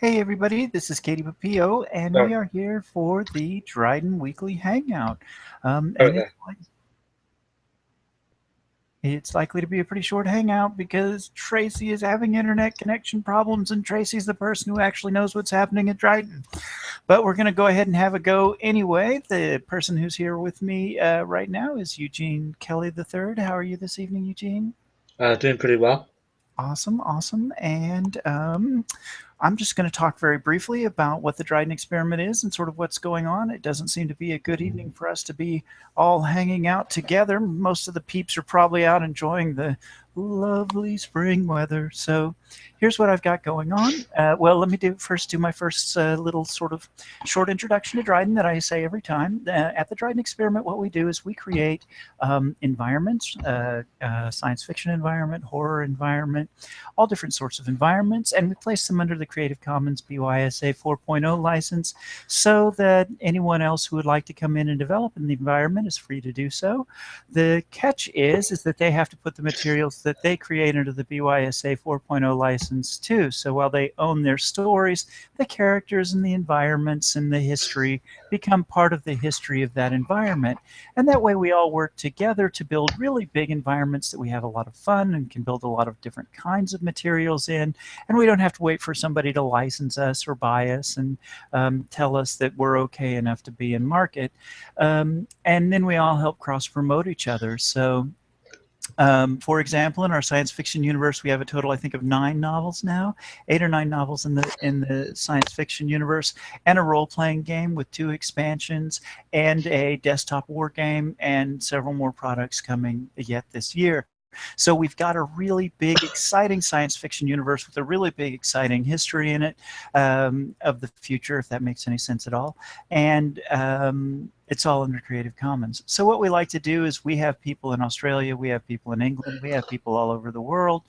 Hey everybody, this is Katie Papillo, and Oh, we are here for the Dryden Weekly Hangout. And okay. it's likely to be a pretty short hangout because Tracy is having internet connection problems, and Tracy's the person who actually knows what's happening at Dryden. But we're going to go ahead and have a go anyway. The person who's here with me right now is Eugene Kelly III. How are you this evening, Eugene? Doing pretty well. Awesome, awesome. And I'm just going to talk very briefly about what the Dryden experiment is and sort of what's going on. It doesn't seem to be a good evening for us to be all hanging out together. Most of the peeps are probably out enjoying the lovely spring weather. So here's what I've got going on. Well, let me do my first little sort of short introduction to Dryden that I say every time. At the Dryden experiment, what we do is we create environments, science fiction environment, horror environment, all different sorts of environments, and we place them under the Creative Commons BYSA 4.0 license so that anyone else who would like to come in and develop in the environment is free to do so. The catch is that they have to put the materials that they create under the BYSA 4.0 license too. So while they own their stories, the characters and the environments and the history become part of the history of that environment. And that way we all work together to build really big environments that we have a lot of fun and can build a lot of different kinds of materials in. And we don't have to wait for somebody to license us or buy us and tell us that we're okay enough to be in market. And then we all help cross promote each other. So for example, in our science fiction universe, we have a total, I think, of 9 novels now, 8 or 9 novels in the science fiction universe, and a role-playing game with 2 expansions, and a desktop war game, and several more products coming yet this year. So we've got a really big, exciting science fiction universe with a really big, exciting history in it of the future, if that makes any sense at all. And it's all under Creative Commons. So what we like to do is we have people in Australia, we have people in England, we have people all over the world,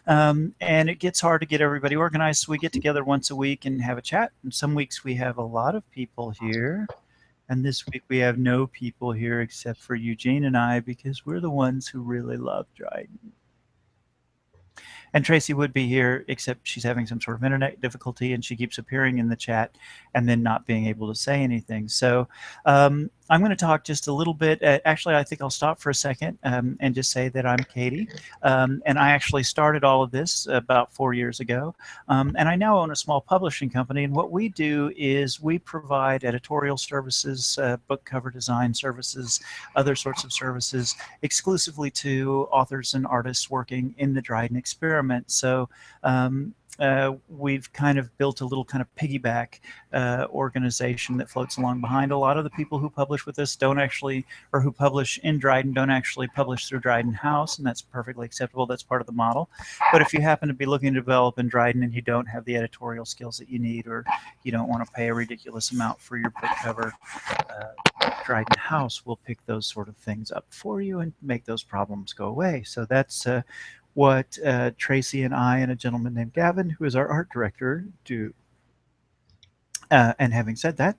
and it gets hard to get everybody organized. So we get together once a week and have a chat. And some weeks we have a lot of people here. And this week we have no people here except for Eugene and I because we're the ones who really love Dryden. And Tracy would be here, except she's having some sort of internet difficulty, and she keeps appearing in the chat and then not being able to say anything. So I'm going to talk just a little bit. Actually, I think I'll stop for a second and just say that I'm Katie, and I actually started all of this about 4 years ago, and I now own a small publishing company. And what we do is we provide editorial services, book cover design services, other sorts of services exclusively to authors and artists working in the Dryden experiment. So we've kind of built a little kind of piggyback organization that floats along behind. A lot of the people who publish with us don't actually, or who publish in Dryden, don't actually publish through Dryden House, and that's perfectly acceptable. That's part of the model. But if you happen to be looking to develop in Dryden and you don't have the editorial skills that you need, or you don't want to pay a ridiculous amount for your book cover, Dryden House will pick those sort of things up for you and make those problems go away. So that's what Tracy and I and a gentleman named Gavin, who is our art director, do. And having said that,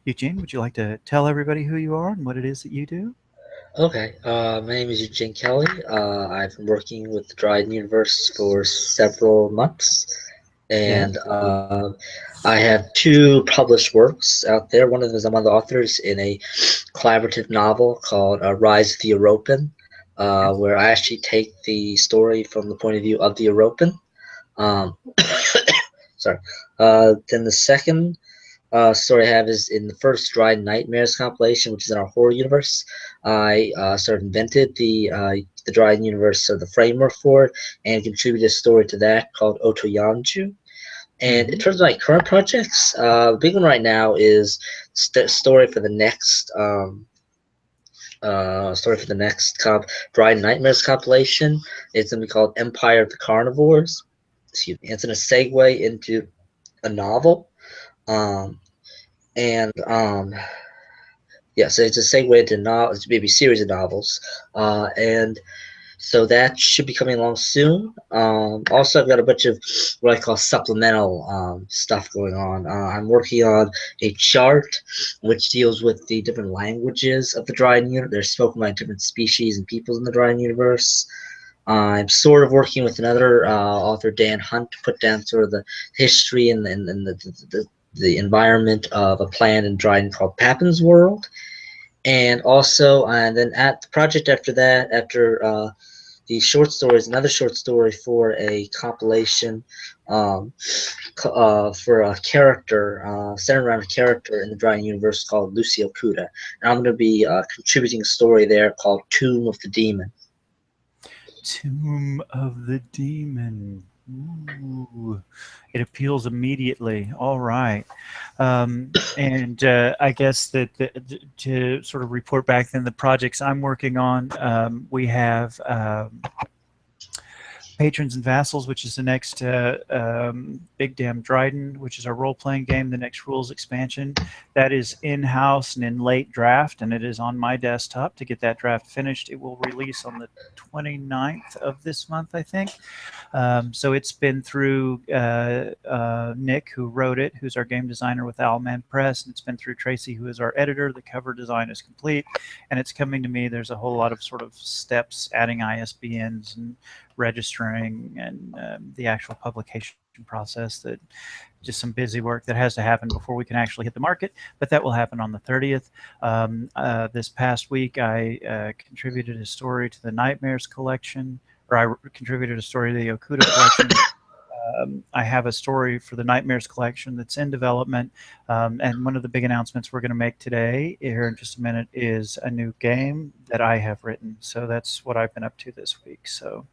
Eugene, would you like to tell everybody who you are and what it is that you do? Okay. My name is Eugene Kelly. I've been working with the Dryden Universe for several months, Yes. and I have 2 published works out there. One of them is I'm one of the authors in a collaborative novel called Rise of the European, Yes. where I actually take the story from the point of view of the European. Um, sorry. Then the second story I have is in the first Dryden Nightmares compilation, which is in our horror universe. I sort of invented the Dryden universe, so the framework for it, and contributed a story to that called Otoyanju. And in Mm-hmm. terms of my current projects, the big one right now is story for the next Dryden Nightmares compilation. It's gonna be called Empire of the Carnivores. Excuse me. It's gonna segue into a novel. Um, and Yeah, so it's a segue into novels, maybe series of novels, and so that should be coming along soon. Also, I've got a bunch of what I call supplemental stuff going on. I'm working on a chart which deals with the different languages of the Dryden universe. They're spoken by different species and peoples in the Dryden universe. I'm sort of working with another author, Dan Hunt, to put down sort of the history and the environment of a planet in Dryden called Papin's World. And also, and then at the project after that, after the short stories, another short story for a compilation um, for a character, centered around a character in the Dryden universe called Lucy Okuda. And I'm going to be contributing a story there called Tomb of the Demon. Tomb of the Demon. Ooh, it appeals immediately. All right. And I guess that to sort of report back then the projects I'm working on, we have Patrons and Vassals, which is the next Big Damn Dryden, which is our role-playing game, the next rules expansion. That is in-house and in late draft, and it is on my desktop to get that draft finished. It will release on the 29th of this month, I think. So it's been through Nick, who wrote it, who's our game designer with Owlman Press, and it's been through Tracy, who is our editor. The cover design is complete, and it's coming to me. There's a whole lot of sort of steps, adding ISBNs and registering and the actual publication process, that just some busy work that has to happen before we can actually hit the market, but that will happen on the 30th. This past week, I contributed a story to the Nightmares collection, or I contributed a story to the Okuda collection. I have a story for the Nightmares collection that's in development, and one of the big announcements we're going to make today, here in just a minute, is a new game that I have written. So that's what I've been up to this week. So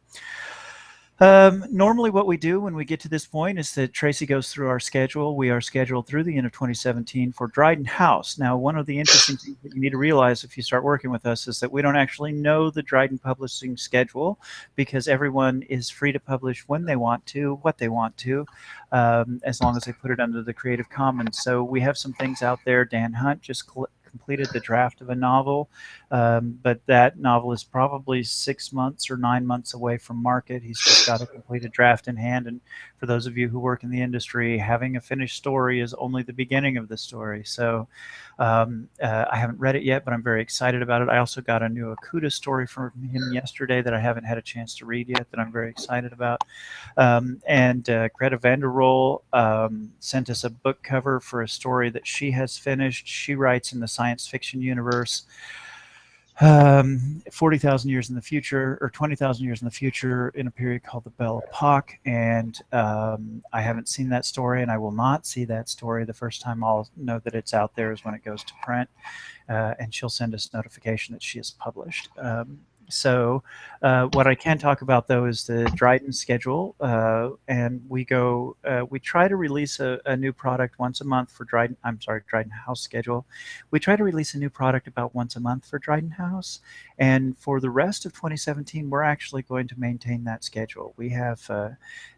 normally what we do when we get to this point is that Tracy goes through our schedule. We are scheduled through the end of 2017 for Dryden House. Now, one of the interesting things that you need to realize if you start working with us is that we don't actually know the Dryden publishing schedule, because everyone is free to publish when they want to, what they want to, as long as they put it under the Creative Commons. So we have some things out there. Dan Hunt just completed the draft of a novel, but that novel is probably 6 months or 9 months away from market. He's just got a completed draft in hand, and for those of you who work in the industry, having a finished story is only the beginning of the story. So I haven't read it yet, but I'm very excited about it. I also got a new Okuda story from him yesterday that I haven't had a chance to read yet, that I'm very excited about. And Greta Vanderroel sent us a book cover for a story that she has finished. She writes in the science fiction universe 40,000 years in the future, or 20,000 years in the future, in a period called the Belle Epoque. And I haven't seen that story, and I will not see that story. The first time I'll know that it's out there is when it goes to print, and she'll send us notification that she is published. So what I can talk about, though, is the Dryden schedule, and we try to release a new product once a month for Dryden. I'm sorry, Dryden House schedule. We try to release a new product about once a month for Dryden House, and for the rest of 2017, we're actually going to maintain that schedule. We have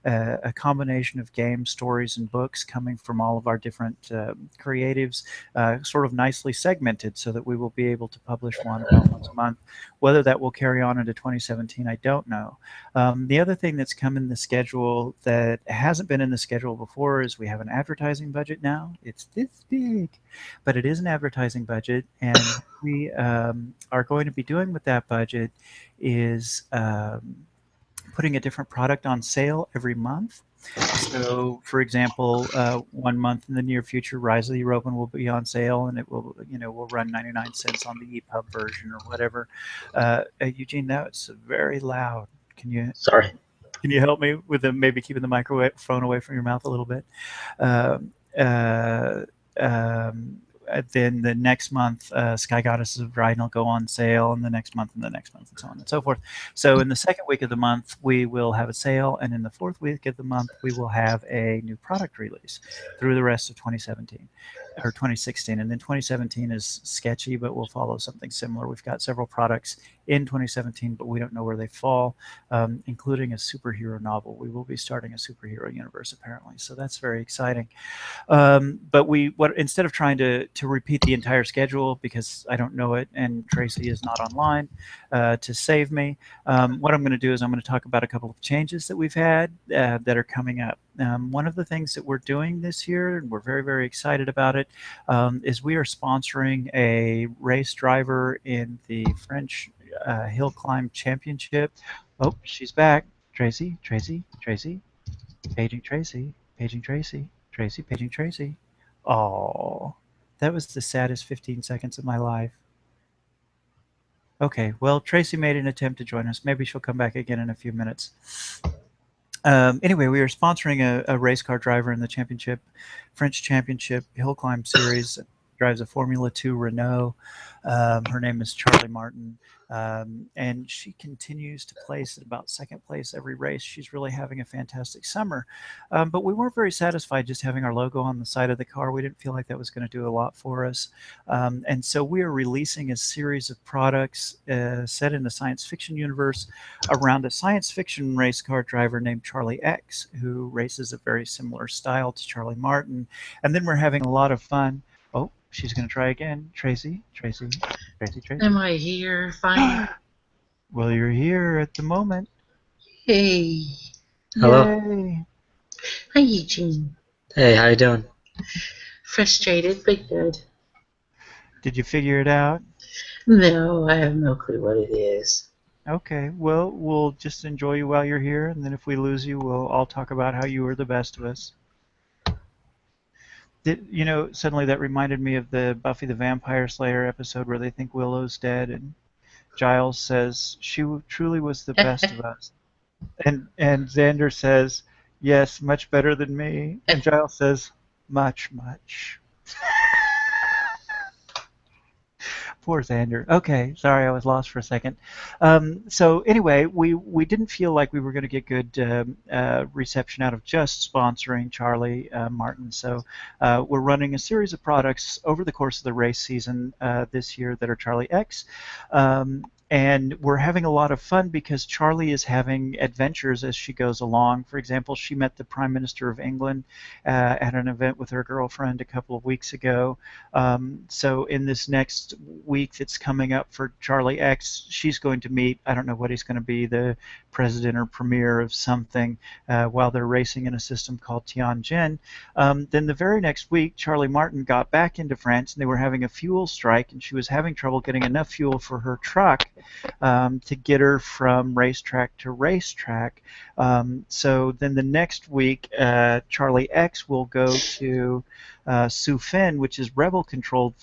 a combination of games, stories, and books coming from all of our different creatives, sort of nicely segmented, so that we will be able to publish one about once a month. Whether that will carry on into 2017, I don't know. The other thing that's come in the schedule that hasn't been in the schedule before is we have an advertising budget now. It's this big, but it is an advertising budget, and we are going to be doing with that budget is putting a different product on sale every month. So, for example, 1 month in the near future, Rise of the Europa will be on sale, and it will, will run 99 cents on the EPUB version or whatever. Eugene, that's very loud. Can you Sorry. can you help me with maybe keeping the microphone away from your mouth a little bit? Um, uh, um, then the next month, Sky Goddesses of Dryden will go on sale, and the next month, and the next month, and so on and so forth. So in the second week of the month, we will have a sale, and in the fourth week of the month, we will have a new product release through the rest of 2017 or 2016. And then 2017 is sketchy, but we'll follow something similar. We've got several products in 2017, but we don't know where they fall, including a superhero novel. We will be starting a superhero universe, apparently, so that's very exciting. But instead of trying to repeat the entire schedule, because I don't know it and Tracy is not online to save me, what I'm going to do is I'm going to talk about a couple of changes that we've had that are coming up. One of the things that we're doing this year, and we're very, very excited about it, is we are sponsoring a race driver in the French Hill Climb Championship. Oh, she's back. Tracy, Tracy, Tracy, paging Tracy, paging Tracy, Tracy, paging Tracy. Oh, that was the saddest 15 seconds of my life. Okay, well, Tracy made an attempt to join us. Maybe she'll come back again in a few minutes. Anyway, we are sponsoring a race car driver in the championship, French Championship Hill Climb Series. Drives a Formula 2 Renault. Her name is Charlie Martin, and she continues to place at about second place every race. She's really having a fantastic summer. But we weren't very satisfied just having our logo on the side of the car. We didn't feel like that was going to do a lot for us. And so we are releasing a series of products set in the science fiction universe around a science fiction race car driver named Charlie X, who races a very similar style to Charlie Martin. And then we're having a lot of fun. Oh, she's going to try again. Tracy, Tracy, Tracy, Am Tracy. I here finally? Well, you're here at the moment. Hey, Hello. Yay. hi Eugene. Hey, how you doing? Frustrated but good. Did you figure it out? No, I have no clue what it is. Okay, well, we'll just enjoy you while you're here, and then if we lose you, we'll all talk about how you were the best of us. Suddenly that reminded me of the Buffy the Vampire Slayer episode where they think Willow's dead, and Giles says, she truly was the best of us. And Xander says, yes, much better than me. And Giles says, much, much. Poor Xander. Okay, sorry, I was lost for a second. So anyway, we didn't feel like we were going to get good reception out of just sponsoring Charlie Martin. So we're running a series of products over the course of the race season this year that are Charlie X. And we're having a lot of fun because Charlie is having adventures as she goes along. For example, she met the Prime Minister of England at an event with her girlfriend a couple of weeks ago. So in this next week that's coming up for Charlie X, she's going to meet, I don't know what he's going to be, the president or premier of something while they're racing in a system called Tianjin. Then the very next week, Charlie Martin got back into France and they were having a fuel strike and she was having trouble getting enough fuel for her truck to get her from racetrack to racetrack. So then the next week, Charlie X will go to Sufin, which is rebel-controlled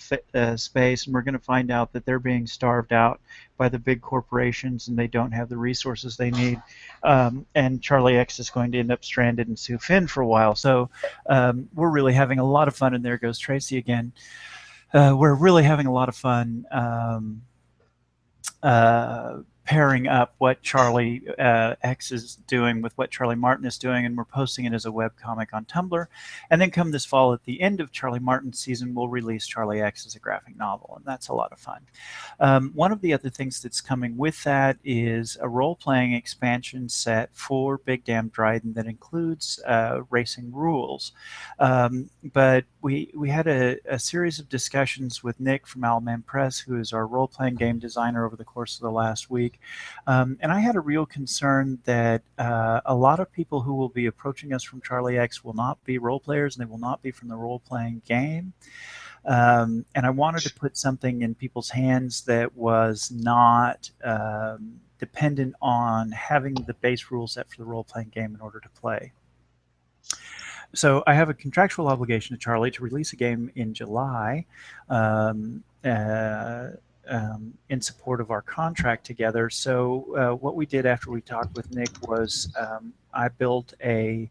space, and we're going to find out that they're being starved out by the big corporations and they don't have the resources they need. And Charlie X is going to end up stranded in Sufin for a while. So we're really having a lot of fun, and there goes Tracy again. We're really having a lot of fun pairing up what Charlie X is doing with what Charlie Martin is doing, and we're posting it as a web comic on Tumblr. And then come this fall, at the end of Charlie Martin's season, we'll release Charlie X as a graphic novel, and that's a lot of fun. One of the other things that's coming with that is a role-playing expansion set for Big Damn Dryden that includes racing rules. But we had a series of discussions with Nick from Owlman Press, who is our role-playing game designer, over the course of the last week. And I had a real concern that a lot of people who will be approaching us from Charlie X will not be role players and they will not be from the role-playing game. And I wanted to put something in people's hands that was not dependent on having the base rule set for the role-playing game in order to play. So I have a contractual obligation to Charlie to release a game in July in support of our contract together. So what we did after we talked with Nick was I built a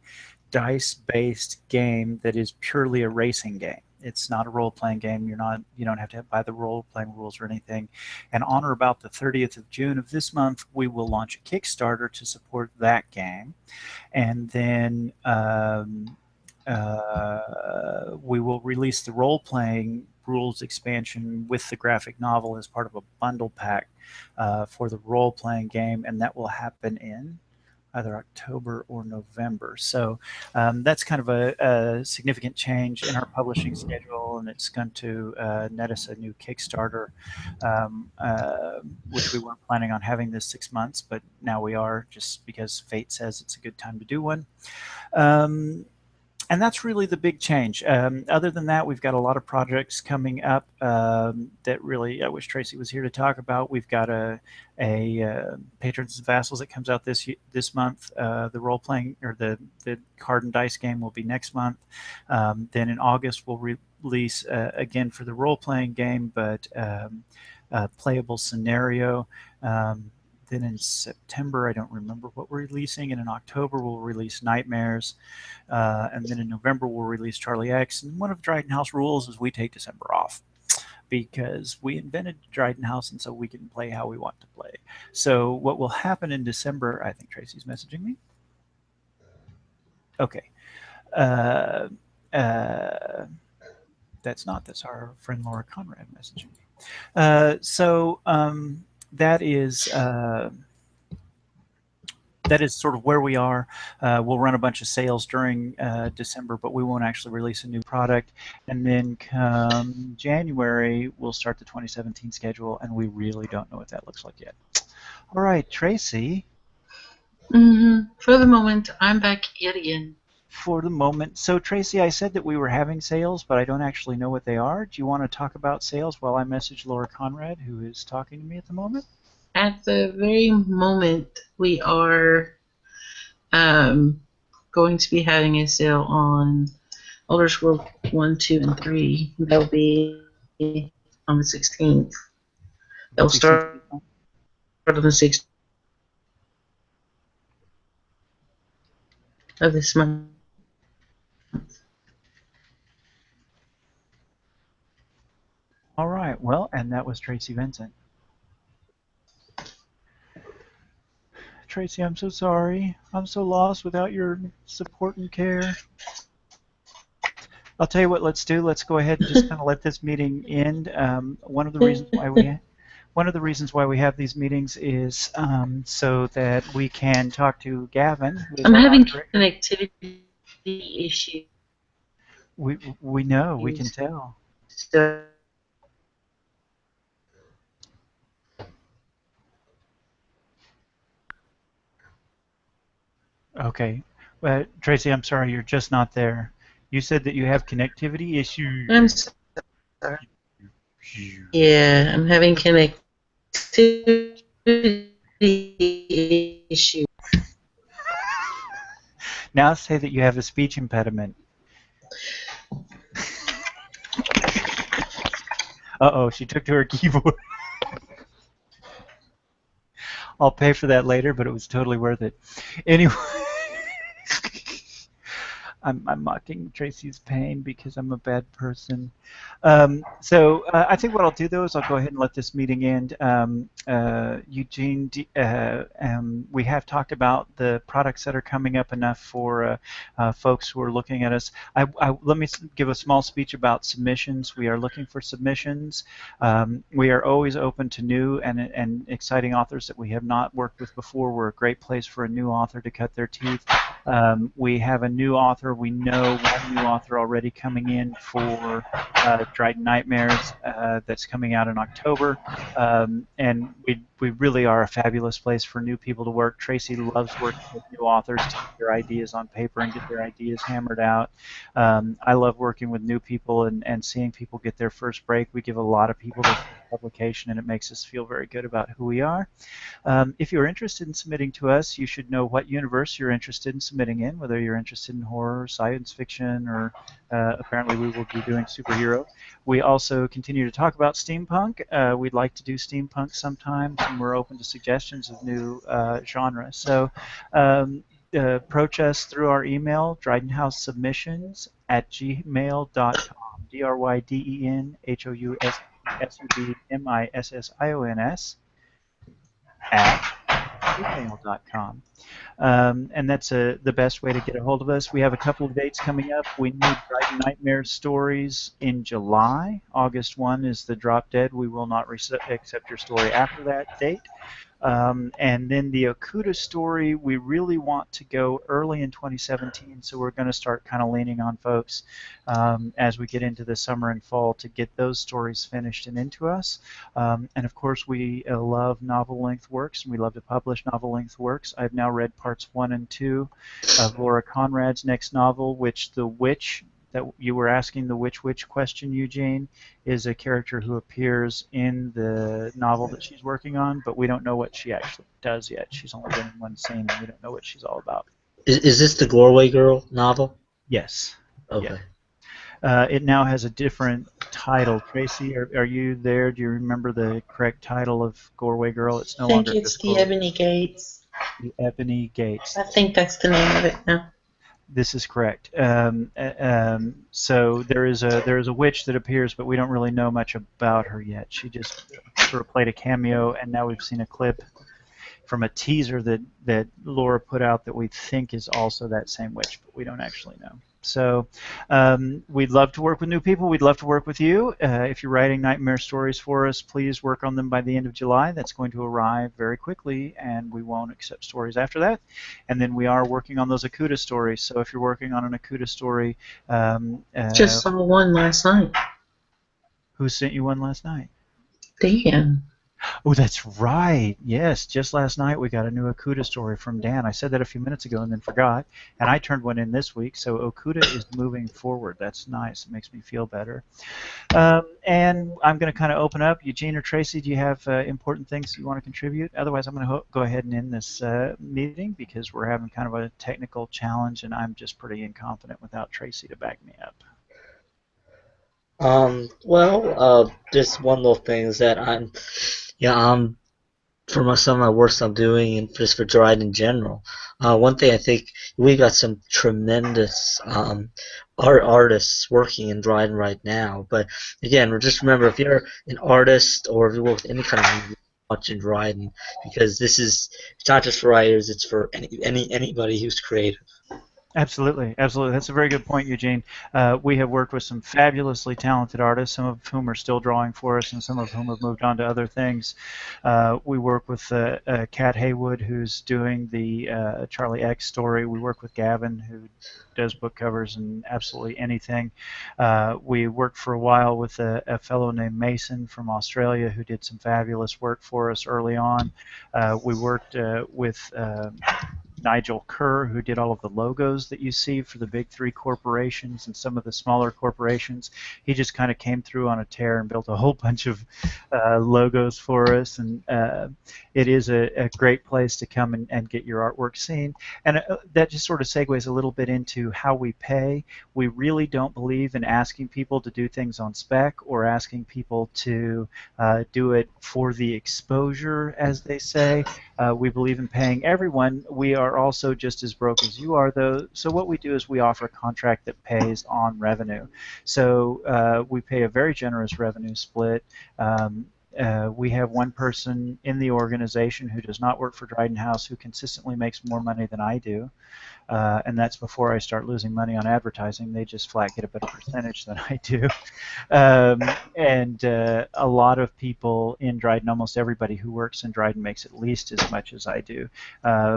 dice-based game that is purely a racing game. It's not a role-playing game. You don't have to buy the role-playing rules or anything. And on or about the 30th of June of this month, we will launch a Kickstarter to support that game. And then we will release the role-playing rules expansion with the graphic novel as part of a bundle pack for the role-playing game, and that will happen in either October or November. So that's kind of a significant change in our publishing schedule, and it's going to net us a new Kickstarter, which we weren't planning on having this 6 months, but now we are, just because fate says it's a good time to do one. And that's really the big change. Other than that, we've got a lot of projects coming up that really I wish Tracy was here to talk about. We've got a Patrons and Vassals that comes out this month. The role playing or the card and dice game will be next month. Then in August we'll release again for the role playing game, but playable scenario. Then in September, I don't remember what we're releasing, and in October we'll release Nightmares. And then in November, we'll release Charlie X. And one of Dryden House rules is we take December off because we invented Dryden House, and so we can play how we want to play. So what will happen in December, I think Tracy's messaging me. Okay. Uh, uh, that's not. That's our friend Laura Conrad messaging me. That is that is sort of where we are. We'll run a bunch of sales during December, but we won't actually release a new product. And then come January, we'll start the 2017 schedule, and we really don't know what that looks like yet. All right, Tracy. For the moment, I'm back yet again. For the moment. So, Tracy, I said that we were having sales, but I don't actually know what they are. Do you want to talk about sales while I message Laura Conrad, who is talking to me at the moment? At the very moment, we are going to be having a sale on Elder Scrolls 1, 2, and 3. That'll be on the 16th. They'll start on the 16th of this month. All right. Well, and that was Tracy Vincent. Tracy, I'm so sorry. I'm so lost without your support and care. I'll tell you what. Let's do. Let's go ahead and just kind of let this meeting end. One of the reasons why we have these meetings is so that we can talk to Gavin. I'm having connectivity issues. We know. We can tell. So Okay. Tracy, I'm sorry. You're just not there. You said that you have connectivity issues. I'm sorry. Yeah, I'm having connectivity issues. Now say that you have a speech impediment. Uh-oh, she took to her keyboard. I'll pay for that later, but it was totally worth it. Anyway, I'm mocking Tracy's pain because I'm a bad person. I think what I'll do, though, is I'll go ahead and let this meeting end. Eugene, we have talked about the products that are coming up enough for folks who are looking at us. Let me give a small speech about submissions. We are looking for submissions. We are always open to new and exciting authors that we have not worked with before. We're a great place for a new author to cut their teeth. We have a new author. We know one new author already coming in for Dryden Nightmares that's coming out in October. And we really are a fabulous place for new people to work. Tracy loves working with new authors to get their ideas on paper and get their ideas hammered out. I love working with new people and seeing people get their first break. We give a lot of people their publication, and it makes us feel very good about who we are. If you're interested in submitting to us, you should know what universe you're interested in submitting in, whether you're interested in horror, science fiction, or apparently we will be doing superhero. We also continue to talk about steampunk. We'd like to do steampunk sometimes, and we're open to suggestions of new genres. So approach us through our email, drydenhousesubmissions@gmail.com, DRYDENHOUSESUBMISSIONS @gmail.com. And that's the best way to get a hold of us. We have a couple of dates coming up. We need Dryden Nightmares stories in July. August 1 is the drop dead. We will not accept your story after that date. And then the Okuda story, we really want to go early in 2017, so we're going to start kind of leaning on folks as we get into the summer and fall to get those stories finished and into us. And of course, we love novel-length works, and we love to publish novel-length works. I've now read parts 1 and 2 of Laura Conrad's next novel, which the witch that you were asking, the which question, Eugene, is a character who appears in the novel that she's working on, but we don't know what she actually does yet. She's only been in one scene, and we don't know what she's all about. Is this the Gorway Girl novel? Yes. Okay. Yeah. It now has a different title. Tracy, are you there? Do you remember the correct title of Gorway Girl? It's no I think longer it's just the Ebony Gates. The Ebony Gates. I think that's the name of it now. This is correct. So there is a witch that appears, but we don't really know much about her yet. She just sort of played a cameo, and now we've seen a clip from a teaser that Laura put out that we think is also that same witch, but we don't actually know. So we'd love to work with new people. We'd love to work with you. If you're writing nightmare stories for us, please work on them by the end of July. That's going to arrive very quickly, and we won't accept stories after that. And then we are working on those Akuta stories. So if you're working on an Akuta story, Just saw one last night. Who sent you one last night? Dan. Oh, that's right. Yes, just last night we got a new Okuda story from Dan. I said that a few minutes ago and then forgot, and I turned one in this week. So Okuda is moving forward. That's nice. It makes me feel better. And I'm going to kind of open up. Eugene or Tracy, do you have important things you want to contribute? Otherwise, I'm going to go ahead and end this meeting because we're having kind of a technical challenge, and I'm just pretty incompetent without Tracy to back me up. Just one little thing is that for some of my work I'm doing and just for Dryden in general. One thing I think we got some tremendous artists working in Dryden right now. But again, just remember if you're an artist or if you work with any kind of media, much in Dryden because it's not just for writers, it's for anybody who's creative. Absolutely, absolutely. That's a very good point, Eugene. We have worked with some fabulously talented artists, some of whom are still drawing for us and some of whom have moved on to other things. We work with Kat Haywood, who's doing the Charlie X story. We work with Gavin, who does book covers and absolutely anything. We worked for a while with a fellow named Mason from Australia who did some fabulous work for us early on. We worked with Nigel Kerr, who did all of the logos that you see for the big three corporations and some of the smaller corporations. He just kind of came through on a tear and built a whole bunch of logos for us, and it is a great place to come and get your artwork seen. And that just sort of segues a little bit into how we pay. We really don't believe in asking people to do things on spec or asking people to do it for the exposure, as they say. We believe in paying everyone. We are also just as broke as you are, though. So what we do is we offer a contract that pays on revenue. So we pay a very generous revenue split. We have one person in the organization who does not work for Dryden House who consistently makes more money than I do. And that's before I start losing money on advertising. They just flat get a better percentage than I do. And a lot of people in Dryden, almost everybody who works in Dryden makes at least as much as I do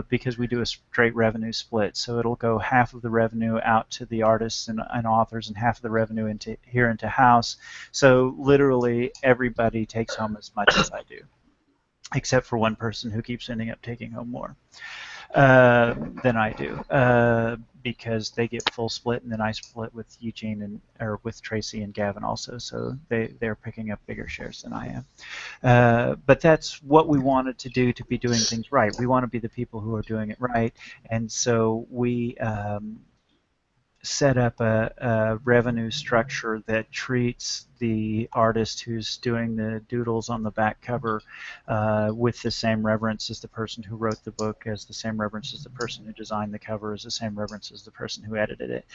because we do a straight revenue split. So it'll go half of the revenue out to the artists and authors and half of the revenue into house. So literally everybody takes home as much as I do, except for one person who keeps ending up taking home more than I do because they get full split, and then I split with Eugene or with Tracy and Gavin also, so they're picking up bigger shares than I am. But that's what we wanted to do to be doing things right. We want to be the people who are doing it right, and so we set up a revenue structure that treats the artist who's doing the doodles on the back cover with the same reverence as the person who wrote the book, as the same reverence as the person who designed the cover, as the same reverence as the person who edited it.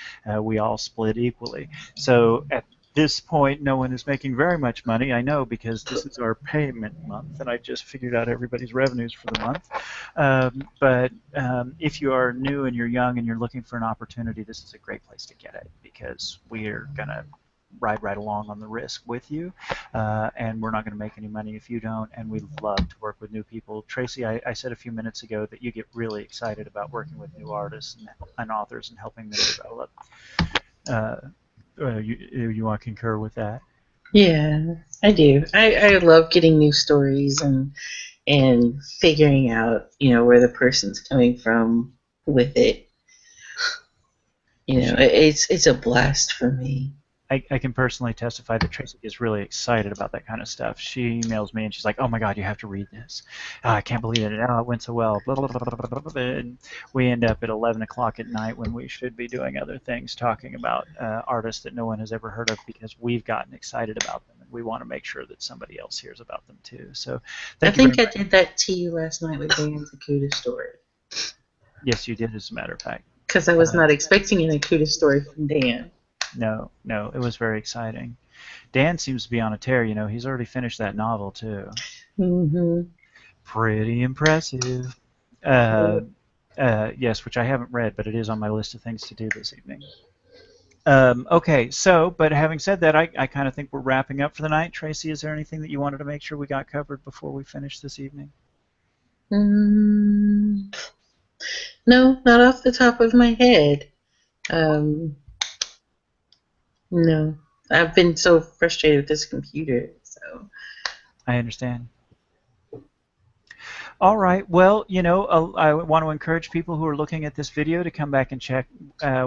We all split equally. So at this point, no one is making very much money, I know, because this is our payment month, and I just figured out everybody's revenues for the month. But if you are new and you're young and you're looking for an opportunity, this is a great place to get it because we're going to ride right along on the risk with you, and we're not going to make any money if you don't, and we love to work with new people. Tracy, I said a few minutes ago that you get really excited about working with new artists and authors and helping them develop. Uh, you want to concur with that? Yeah, I do. I love getting new stories and figuring out, where the person's coming from with it. It's a blast for me. I can personally testify that Tracy is really excited about that kind of stuff. She emails me and she's like, "Oh my God, you have to read this! I can't believe it! Oh, it went so well." Blah, blah, blah, blah, blah, blah. And we end up at 11 o'clock at night when we should be doing other things, talking about artists that no one has ever heard of because we've gotten excited about them and we want to make sure that somebody else hears about them too. So, I thank you very think I much. did that to you last night with Dan's Akuta story. Yes, you did, as a matter of fact. Because I was not expecting an Akuta story from Dan. No, it was very exciting. Dan seems to be on a tear. He's already finished that novel too. Mm-hmm. Pretty impressive. Yes, which I haven't read, but it is on my list of things to do this evening. Okay, but having said that, I kind of think we're wrapping up for the night. Tracy, is there anything that you wanted to make sure we got covered before we finish this evening? No, not off the top of my head. No. I've been so frustrated with this computer, so. I understand. All right. Well, I want to encourage people who are looking at this video to come back and check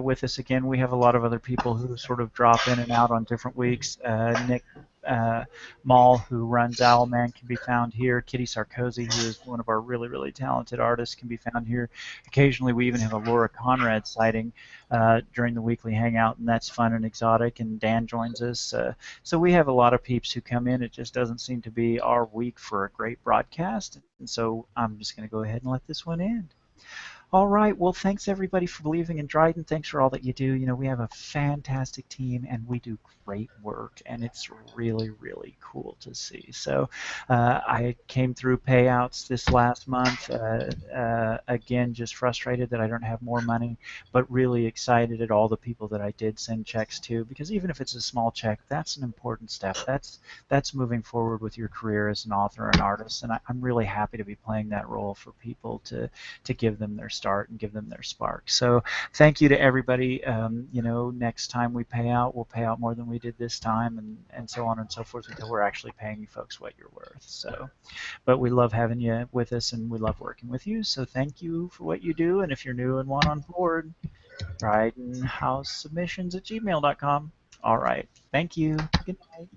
with us again. We have a lot of other people who sort of drop in and out on different weeks. Nick Mall, who runs Owlman, can be found here. Kitty Sarkozy, who is one of our really, really talented artists, can be found here. Occasionally, we even have a Laura Conrad sighting during the weekly hangout, and that's fun and exotic. And Dan joins us. So we have a lot of peeps who come in. It just doesn't seem to be our week for a great broadcast. And so I'm just going to go ahead and let this one end. All right. Well, thanks everybody for believing in Dryden. Thanks for all that you do. We have a fantastic team and we do great work, and it's really, really cool to see. So I came through payouts this last month. Again, just frustrated that I don't have more money, but really excited at all the people that I did send checks to, because even if it's a small check, that's an important step. That's moving forward with your career as an author and artist, and I'm really happy to be playing that role for people to give them their start and give them their spark. So thank you to everybody. Next time we pay out, we'll pay out more than we did this time, and so on and so forth, until we're actually paying you folks what you're worth. So, but we love having you with us and we love working with you. So thank you for what you do. And if you're new and want on board, DrydenHouseSubmissions@gmail.com. All right. Thank you. Good night.